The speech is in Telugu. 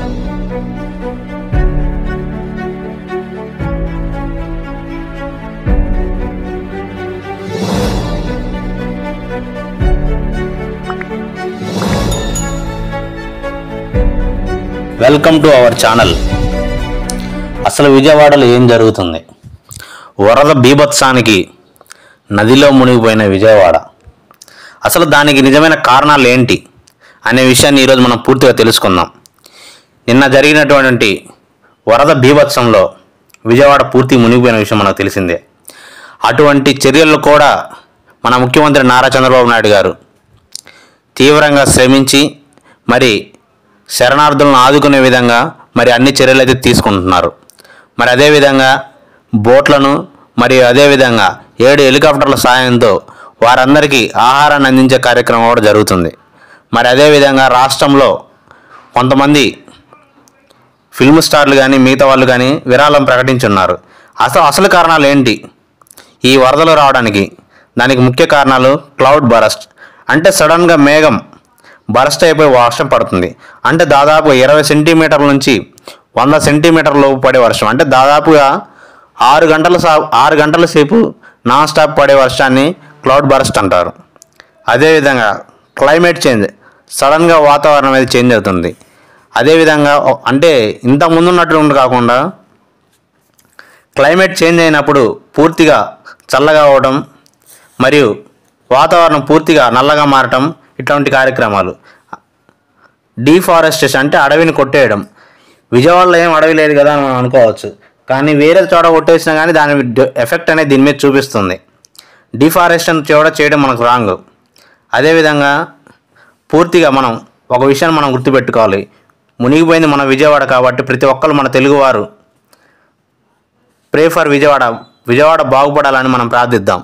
Welcome to our channel. అసలు విజయవాడలో ఏం జరుగుతుంది? వరద బీభత్సానికి నదిలో మునిగిపోయిన విజయవాడ, అసలు దానికి నిజమైన కారణాలు ఏంటి అనే విషయాన్ని ఈరోజు మనం పూర్తిగా తెలుసుకుందాం. నిన్న జరిగినటువంటి వరద బీభత్సంలో విజయవాడ పూర్తి మునిగిపోయిన విషయం మనకు తెలిసిందే. అటువంటి చర్యలు కూడా మన ముఖ్యమంత్రి నారా చంద్రబాబు నాయుడు గారు తీవ్రంగా శ్రమించి మరి శరణార్థులను ఆదుకునే విధంగా మరి అన్ని చర్యలు అయితే తీసుకుంటున్నారు. మరి అదేవిధంగా బోట్లను మరియు అదేవిధంగా 7 హెలికాప్టర్ల సాయంతో వారందరికీ ఆహారాన్ని అందించే కార్యక్రమం కూడా జరుగుతుంది. మరి అదేవిధంగా రాష్ట్రంలో కొంతమంది ఫిల్మ్ స్టార్లు కానీ మిగతా వాళ్ళు కానీ విరాళం ప్రకటించున్నారు. అసలు కారణాలు ఏంటి ఈ వరదలు రావడానికి? దానికి ముఖ్య కారణాలు క్లౌడ్ బరస్ట్, అంటే సడన్గా మేఘం బరస్ట్ అయిపోయి వర్షం పడుతుంది. అంటే దాదాపు 20 సెంటీమీటర్ల నుంచి 100 సెంటీమీటర్ల లోపు పడే వర్షం, అంటే దాదాపుగా 6 గంటల సేపు నాన్ స్టాప్ పడే వర్షాన్ని క్లౌడ్ బరస్ట్ అంటారు. అదేవిధంగా క్లైమేట్ చేంజ్, సడన్గా వాతావరణం అనేది చేంజ్ అవుతుంది. అదేవిధంగా అంటే ఇంత ముందున్నట్టు కాకుండా క్లైమేట్ చేంజ్ అయినప్పుడు పూర్తిగా చల్లగా అవ్వడం మరియు వాతావరణం పూర్తిగా నల్లగా మారటం, ఇట్లాంటి కార్యక్రమాలు. డీఫారెస్టేషన్ అంటే అడవిని కొట్టేయడం. విజయవాడలో ఏం అడవి లేదు కదా అని మనం అనుకోవచ్చు, కానీ వేరే చోట కొట్టేసినా కానీ దాని ఎఫెక్ట్ అనేది దీని మీద చూపిస్తుంది. డీఫారెస్టేషన్ చేయడం మనకు రాంగ్. అదేవిధంగా పూర్తిగా మనం ఒక విషయాన్ని మనం గుర్తుపెట్టుకోవాలి, మునిగిపోయింది మన విజయవాడ కాబట్టి ప్రతి ఒక్కరు మన తెలుగువారు ప్రే ఫర్ విజయవాడ బాగుపడాలని మనం ప్రార్థిద్దాం.